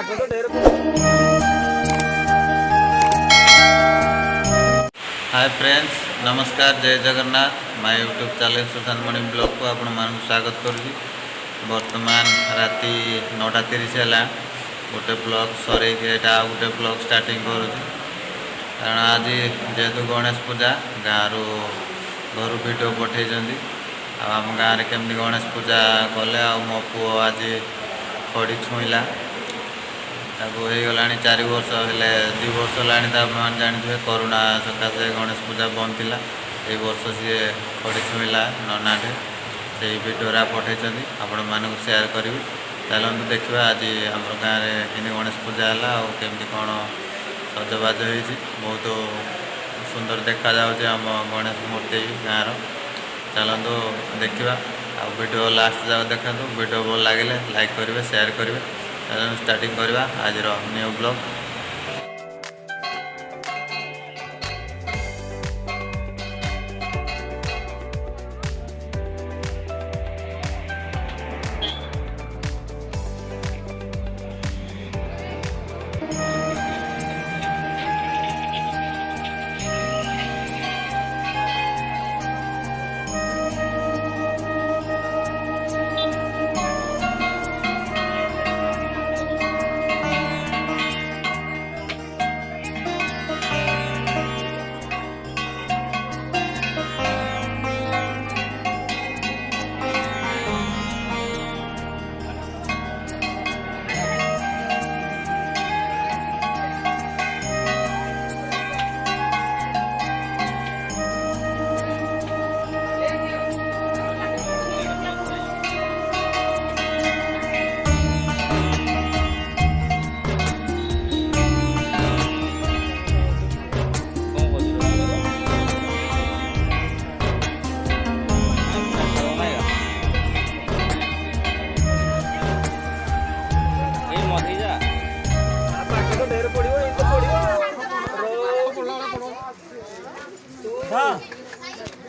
Hi friends नमस्कार जय Jagannath my YouTube channel Sushant Mani blog को आपण मानक स्वागत करुँगी। वर्तमान राति 9:30 है गोटे ब्लॉग सर गोटे ब्लॉग स्टार्टिंग करुँगी कारण आज जेहेतु गणेश पूजा गाँव घर वीडियो पठे आम गाँव में केमती गणेश पूजा कले मो पु आज खड़ी छुईला हो गला 4 वर्ष हेले 2 वर्ष है जानते करोना सकाशे गणेश पूजा बंद थी ये वर्ष सी खड़ी छुईला ननाटे से भिडियोरा पठे आपण मानक सेयार करी चलते देखा आज आम गाँव में कि गणेश पूजा है आमती कौन सजबाज हो बहुत सुंदर देखा जाऊँच आम गणेश मूर्ति गाँव चलतु देखा वीडियो लास्ट जाक देखा वीडियो भल लगे लाइक करेंगे शेयर करेंगे स्टार्टिंग करवा आज न्यू ब्लॉग।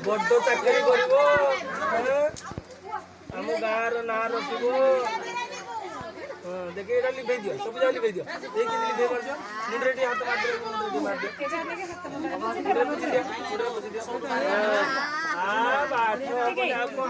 बड़ चाकरी कर गाँव ना रखिब देखे ये लिभे दियो सब जगह लिभे दियो ये लिभे कर मुंडे हाथ मार दियो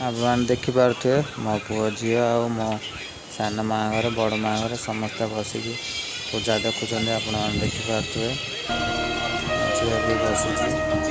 आप देखिपे मो पुओ झी आ मो सान माँ घर बड़ माँ घर समस्ते बसिकी पूजा देखुं आप देखिपे झील भी बसी।